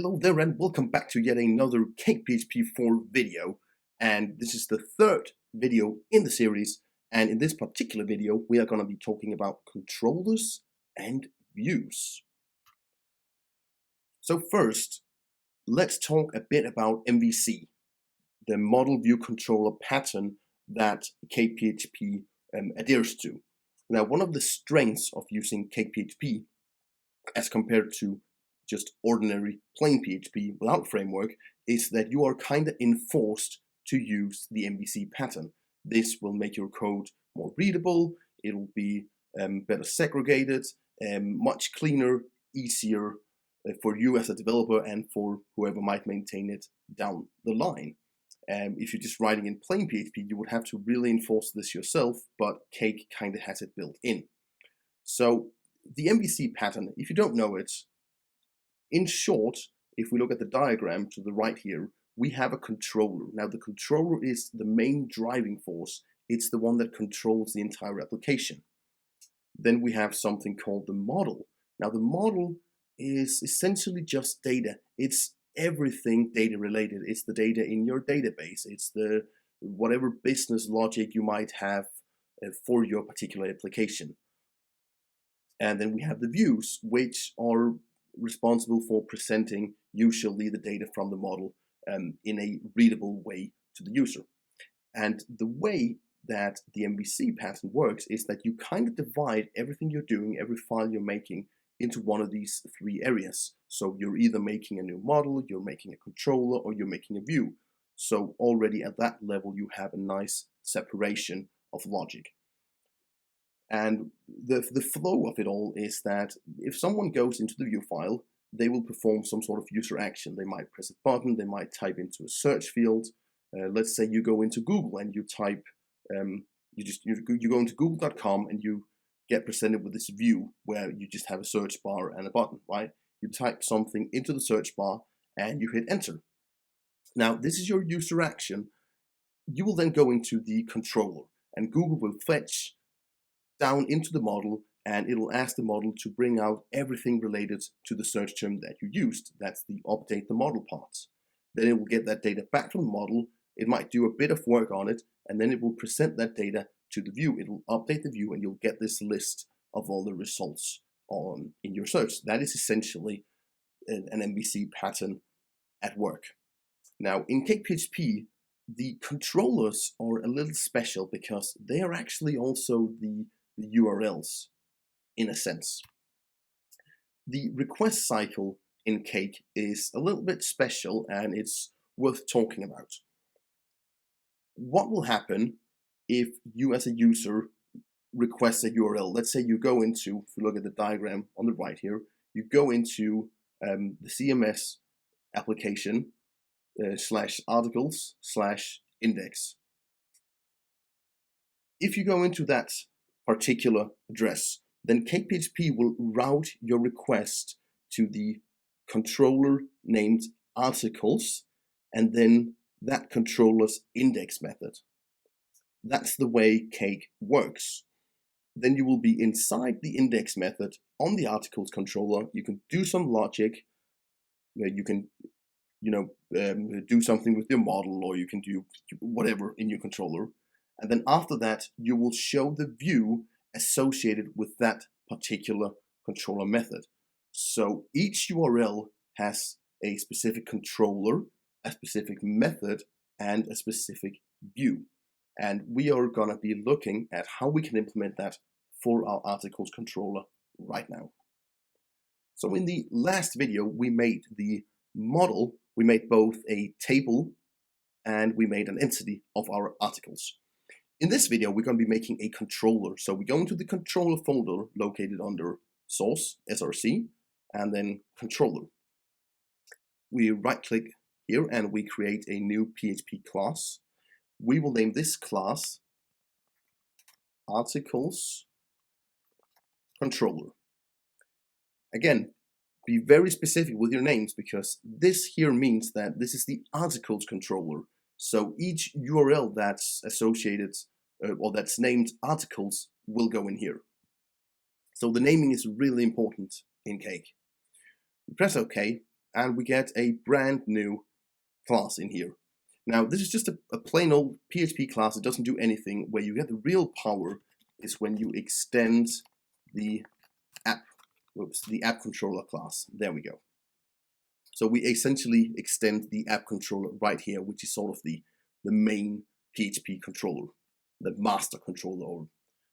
Hello there and welcome back to yet another CakePHP 4 video, and this is the third video in the series, and in this particular video we are going to be talking about controllers and views. So first, let's talk a bit about MVC, the model view controller pattern that CakePHP adheres to. Now, one of the strengths of using CakePHP as compared to just ordinary plain PHP without framework is that you are kind of enforced to use the MVC pattern. This will make your code more readable, it'll be better segregated, much cleaner, easier for you as a developer and for whoever might maintain it down the line. If you're just writing in plain PHP, you would have to really enforce this yourself, but Cake kind of has it built in. So the MVC pattern, if you don't know it, in short, if we look at the diagram to the right here, we have a controller. Now the controller is the main driving force. It's the one that controls the entire application. Then we have something called the model. Now the model is essentially just data. It's everything data related. It's the data in your database. It's the whatever business logic you might have for your particular application. And then we have the views, which are responsible for presenting usually the data from the model in a readable way to the user. And the way that the MVC pattern works is that you kind of divide everything you're doing, every file you're making, into one of these three areas. So you're either making a new model, you're making a controller, or you're making a view. So already at that level you have a nice separation of logic. And the flow of it all is that if someone goes into the view file, they will perform some sort of user action. They might press a button, they might type into a search field. Let's say you go into Google and you type, you go into google.com and you get presented with this view where you just have a search bar and a button, right? You type something into the search bar and you hit enter. Now this is your user action. You will then go into the controller and Google will fetch down into the model and it'll ask the model to bring out everything related to the search term that you used. That's the update the model parts. Then it will get that data back from the model. It might do a bit of work on it and then it will present that data to the view. It will update the view and you'll get this list of all the results in your search. That is essentially an MVC pattern at work. Now in CakePHP, the controllers are a little special because they are actually also the URLs in a sense. The request cycle in Cake is a little bit special and it's worth talking about. What will happen if you as a user request a URL? Let's say you go into, if you look at the diagram on the right here, you go into the CMS application /articles/index. If you go into that particular address, then CakePHP will route your request to the controller named articles and then that controller's index method. That's the way Cake works. Then you will be inside the index method on the articles controller. You can do some logic. You can do something with your model, or you can do whatever in your controller. And then after that, you will show the view associated with that particular controller method. So each URL has a specific controller, a specific method, and a specific view. And we are going to be looking at how we can implement that for our articles controller right now. So in the last video, we made the model. We made both a table and we made an entity of our articles. In this video, we're going to be making a controller. So we go into the controller folder located under source, SRC, and then controller. We right click here and we create a new PHP class. We will name this class articles controller. Again, be very specific with your names because this here means that this is the articles controller. So each URL that's associated or that's named articles will go in here. So the naming is really important in Cake. We press OK and we get a brand new class in here. Now this is just a plain old PHP class. It doesn't do anything. Where you get the real power is when you extend the app controller class. There we go. So we essentially extend the app controller right here, which is sort of the main PHP controller, the master controller, or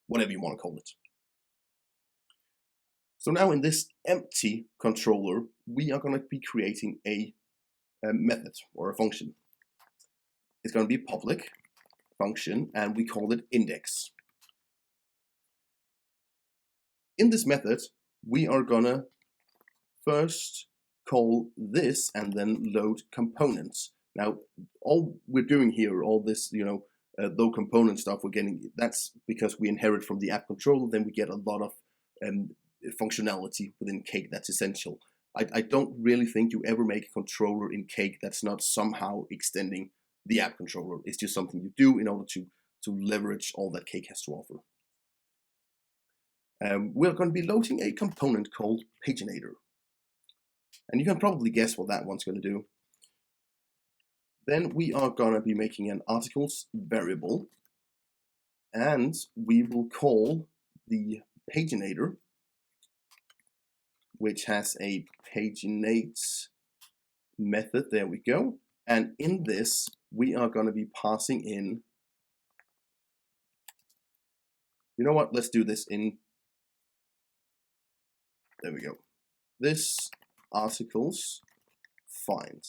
whatever you want to call it. So now in this empty controller, we are going to be creating a method or a function. It's going to be public function, and we call it index. In this method, we are going to first call this and then load components. Now, all we're doing here, all this, load component stuff we're getting, that's because we inherit from the app controller. Then we get a lot of functionality within Cake that's essential. I don't really think you ever make a controller in Cake that's not somehow extending the app controller. It's just something you do in order to leverage all that Cake has to offer. We're going to be loading a component called Paginator. And you can probably guess what that one's going to do. Then we are going to be making an articles variable, and we will call the Paginator, which has a paginate method. There we go. And in this, we are going to be passing in, you know what, let's do this in, there we go, this articles find.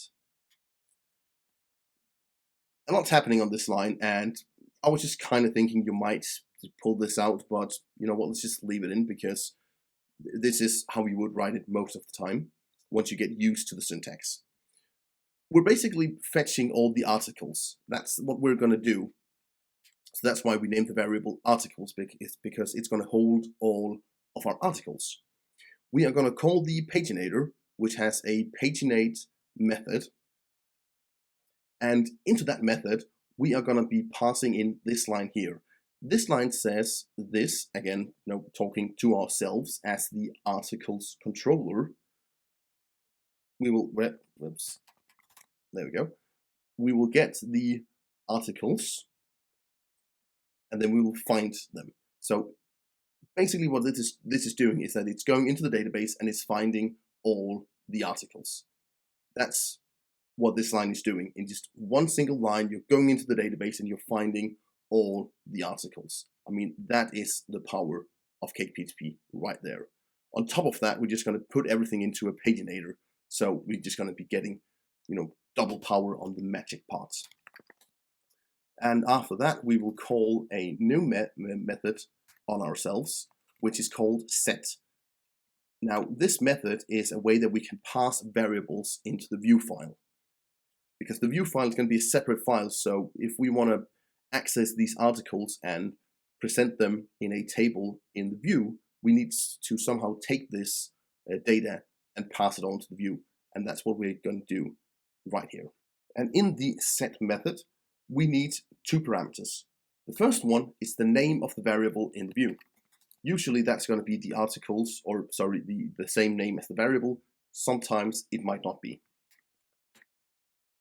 A lot's happening on this line, and I was just kind of thinking you might pull this out, but you know what, let's just leave it in, because this is how you would write it most of the time once you get used to the syntax. We're basically fetching all the articles. That's what we're going to do. So that's why we named the variable articles, because it's going to hold all of our articles. We are going to call the paginator, which has a paginate method. And into that method, we are going to be passing in this line here. This line says this, again, talking to ourselves as the articles controller. We will, whoops, there we go. We will get the articles, and then we will find them. So basically what this is doing is that it's going into the database and it's finding all the articles. That's what this line is doing. In just one single line, you're going into the database and you're finding all the articles. I mean, that is the power of CakePHP right there. On top of that, we're just going to put everything into a paginator. So we're just going to be getting, double power on the magic parts. And after that, we will call a new method on ourselves, which is called set. Now, this method is a way that we can pass variables into the view file, because the view file is going to be a separate file. So if we want to access these articles and present them in a table in the view, we need to somehow take this data and pass it on to the view. And that's what we're going to do right here. And in the set method, we need two parameters. The first one is the name of the variable in the view. Usually that's going to be the articles, or sorry, the same name as the variable. Sometimes it might not be.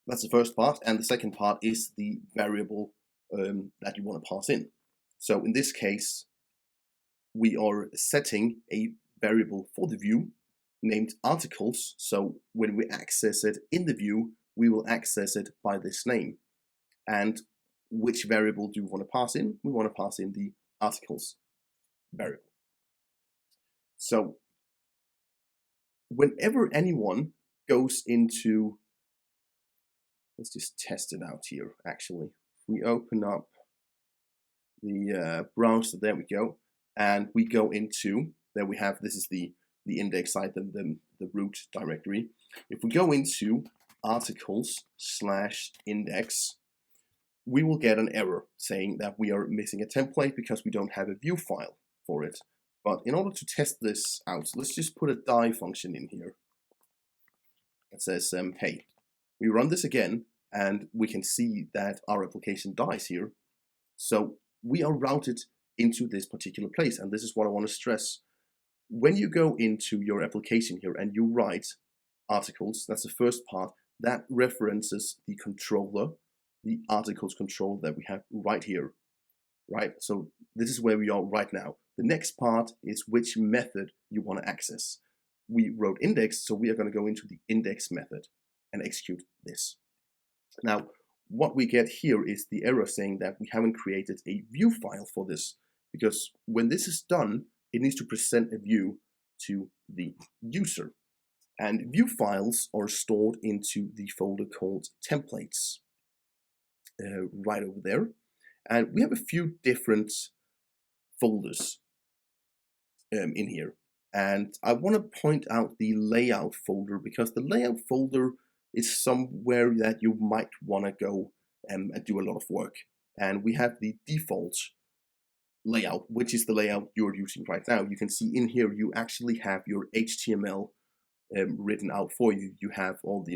That's the first part, and the second part is the variable that you want to pass in. So in this case, we are setting a variable for the view named articles. So when we access it in the view, we will access it by this name. And which variable do we want to pass in? We want to pass in the articles variable. So whenever anyone goes into, let's just test it out here actually. We open up the browser, there we go, and we go into, there we have, this is the index side, the root directory. If we go into articles/index, we will get an error saying that we are missing a template because we don't have a view file for it. But in order to test this out, let's just put a die function in here that says, hey, we run this again, and we can see that our application dies here. So we are routed into this particular place, and this is what I want to stress. When you go into your application here and you write articles, that's the first part, that references the controller, the articles controller that we have right here, right? So this is where we are right now. The next part is which method you want to access. We wrote index, so we are going to go into the index method and execute this. Now, what we get here is the error saying that we haven't created a view file for this, because when this is done, it needs to present a view to the user. And view files are stored into the folder called templates, right over there. And we have a few different folders in here. And I want to point out the layout folder, because the layout folder is somewhere that you might want to go and do a lot of work. And we have the default layout, which is the layout you're using right now. You can see in here you actually have your HTML written out for you. You have all the,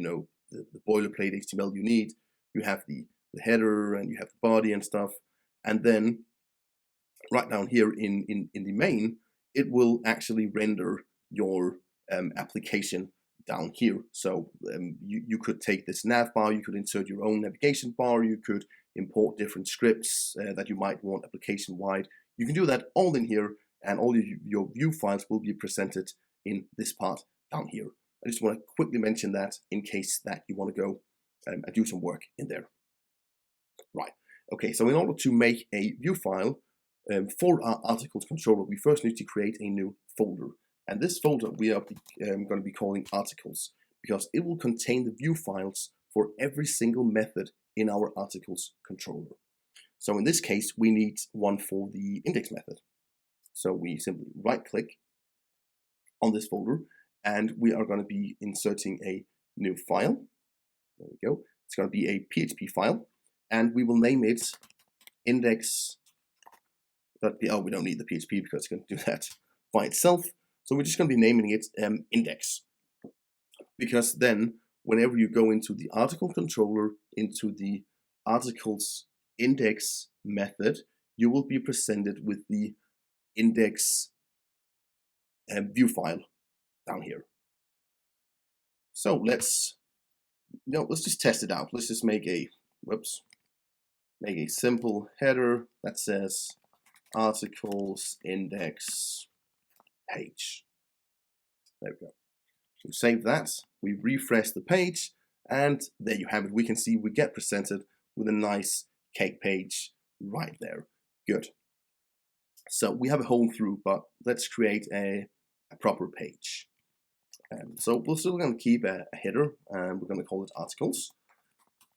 the boilerplate HTML you need. You have the header, and you have the body and stuff. And then right down here in the main, it will actually render your application down here. So you could take this nav bar, you could insert your own navigation bar, you could import different scripts that you might want application-wide. You can do that all in here, and all your view files will be presented in this part down here. I just want to quickly mention that in case that you want to go and do some work in there. Right. Okay, so in order to make a view file for our articles controller, we first need to create a new folder. And this folder we are going to be calling articles, because it will contain the view files for every single method in our articles controller. So in this case, we need one for the index method. So we simply right-click on this folder, and we are going to be inserting a new file. There we go. It's going to be a PHP file, and we will name it index. Oh, we don't need the PHP because it's going to do that by itself. So we're just going to be naming it index, because then whenever you go into the article controller, into the articles index method, you will be presented with the index view file down here. So let's just test it out. Let's just make a simple header that says articles index page. There we go. We save that, we refresh the page, and there you have it. We can see we get presented with a nice cake page right there. Good. So we have a hole through, but let's create a proper page. So we're still going to keep a header, and we're going to call it articles.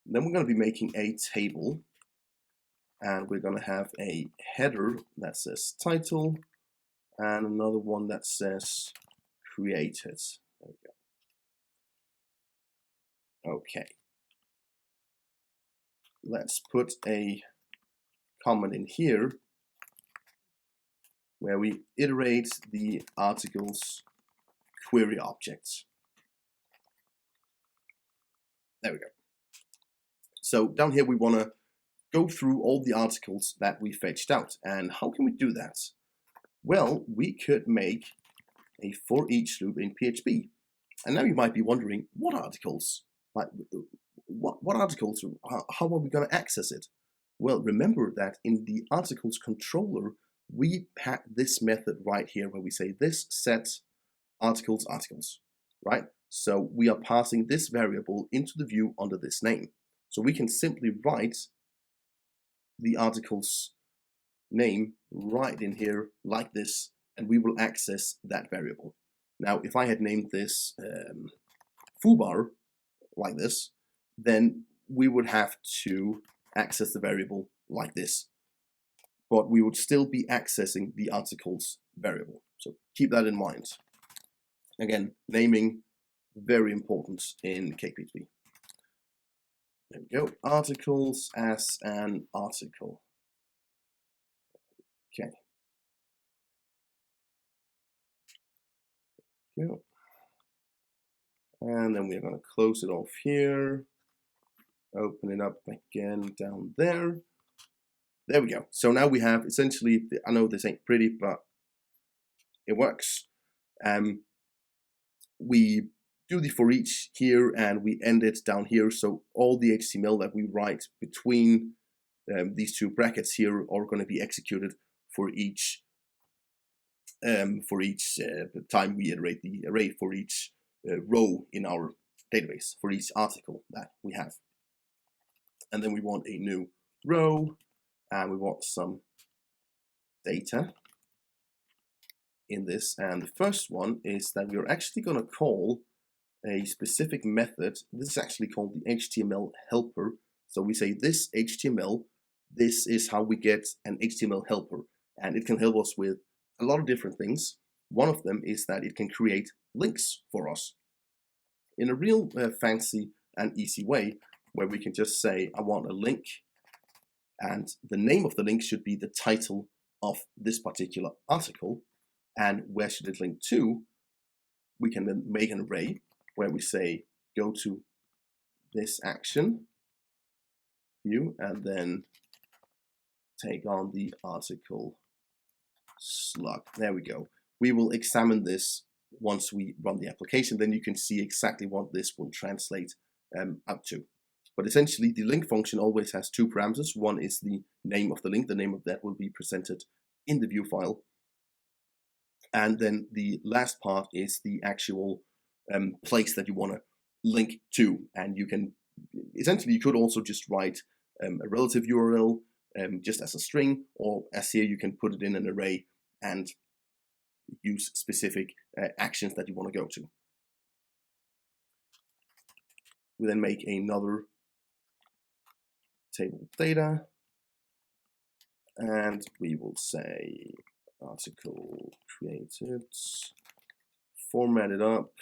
Then we're going to be making a table, and we're going to have a header that says title, and another one that says created. There we go. Okay. Let's put a comment in here where we iterate the articles query objects. There we go. So down here we want to go through all the articles that we fetched out. And how can we do that? Well, we could make a for each loop in PHP. And now you might be wondering, what articles? Like, what articles? How are we going to access it? Well, remember that in the articles controller, we had this method right here where we say this set articles, right? So we are passing this variable into the view under this name. So we can simply write the article's name right in here like this, and we will access that variable. Now, if I had named this foobar like this, then we would have to access the variable like this, but we would still be accessing the articles variable. So keep that in mind. Again, naming, very important in CakePHP. There we go, articles as an article. Okay. Go. And then we're going to close it off here. Open it up again down there. There we go. So now we have essentially, I know this ain't pretty, but it works. We do the for each here, and we end it down here. So all the HTML that we write between these two brackets here are going to be executed for each time we iterate the array, for each row in our database, for each article that we have. And then we want a new row, and we want some data in this. And the first one is that we're actually going to call a specific method. This is actually called the HTML helper. So we say this HTML, this is how we get an HTML helper, and it can help us with a lot of different things. One of them is that it can create links for us in a real fancy and easy way, where we can just say, I want a link, and the name of the link should be the title of this particular article. And where should it link to? We can then make an array where we say, go to this action view, and then take on the article slug. There we go. We will examine this once we run the application. Then you can see exactly what this will translate out to. But essentially, the link function always has two parameters. One is the name of the link. The name of that will be presented in the view file. And then the last part is the actual place that you want to link to. And you can, essentially, you could also just write a relative URL just as a string, or as here, you can put it in an array and use specific actions that you want to go to. We then make another table data, and we will say article created, format it up,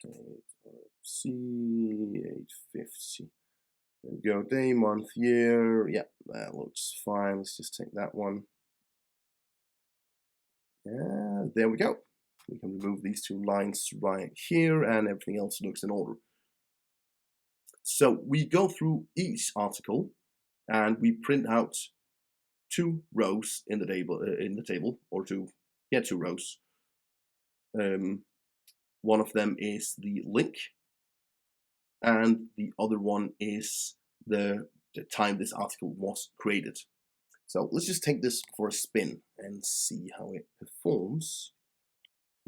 date C850. There we go, day, month, year. Yeah, that looks fine. Let's just take that one. Yeah, there we go. We can remove these two lines right here, and everything else looks in order. So we go through each article, and we print out two rows in the table, or two rows. One of them is the link, and the other one is the time this article was created. So let's just take this for a spin and see how it performs.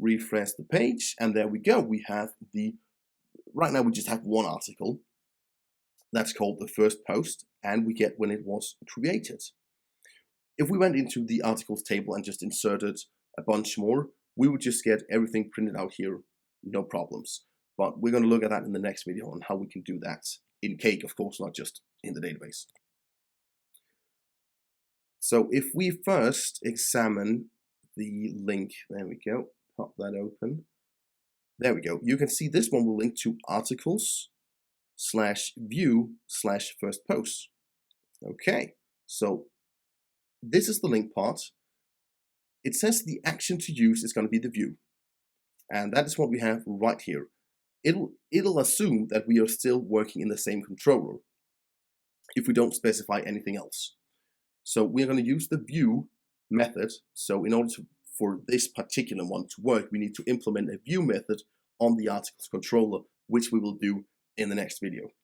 Refresh the page, and there we go. We have right now we just have one article. That's called the first post, and we get when it was created. If we went into the articles table and just inserted a bunch more, we would just get everything printed out here, no problems. But we're going to look at that in the next video on how we can do that in Cake, of course, not just in the database. So if we first examine the link, there we go, pop that open. There we go. You can see this one will link to articles/view/first post. Okay, so this is the link part. It says the action to use is going to be the view. And that is what we have right here. It'll assume that we are still working in the same controller if we don't specify anything else. So we're going to use the view method. So in order for this particular one to work, we need to implement a view method on the articles controller, which we will do in the next video.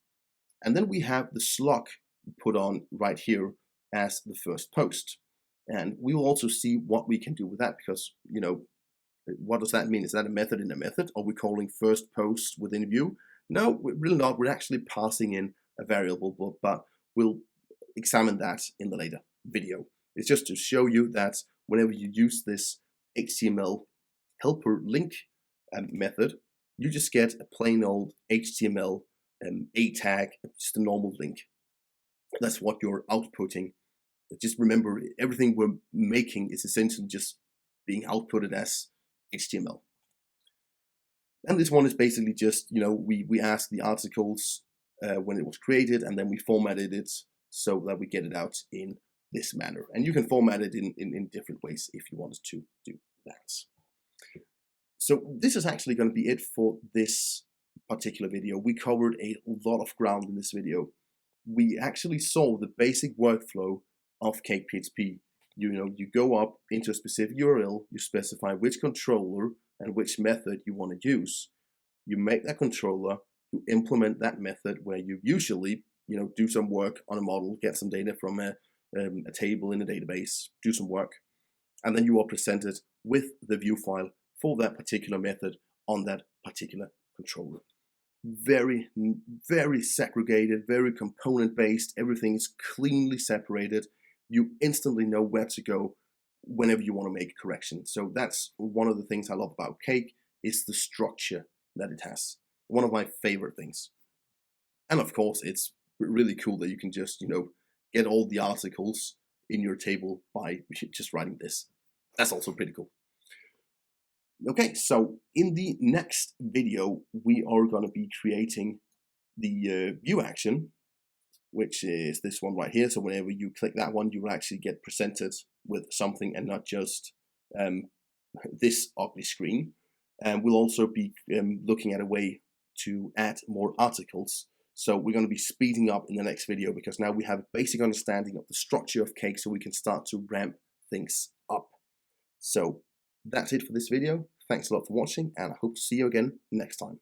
And then we have the slug put on right here as the first post. And we will also see what we can do with that, because, you know, what does that mean? Is that a method in a method? Are we calling first post within view? No, we're really not. We're actually passing in a variable, but we'll examine that in the later video. It's just to show you that whenever you use this HTML helper link method, you just get a plain old HTML a tag, just a normal link. That's what you're outputting. Just remember, everything we're making is essentially just being outputted as HTML. And this one is basically just, you know, we ask the articles when it was created, and then we formatted it so that we get it out in this manner. And you can format it in different ways if you wanted to do that. So this is actually going to be it for this particular video. We covered a lot of ground in this video. We actually saw the basic workflow of CakePHP. You know, you go up into a specific URL, you specify which controller and which method you want to use. You make that controller, you implement that method where you usually, do some work on a model, get some data from a table in a database, do some work, and then you are presented with the view file for that particular method on that particular controller. Very, very segregated, very component based. Everything is cleanly separated. You instantly know where to go whenever you want to make a correction. So that's one of the things I love about Cake, is the structure that it has. One of my favorite things. And of course, it's really cool that you can just, get all the articles in your table by just writing this. That's also pretty cool. Okay, so in the next video, we are going to be creating the view action, which is this one right here. So whenever you click that one, you will actually get presented with something and not just this ugly screen. And we'll also be looking at a way to add more articles. So we're going to be speeding up in the next video because now we have a basic understanding of the structure of Cake, so we can start to ramp things up. So that's it for this video. Thanks a lot for watching, and I hope to see you again next time.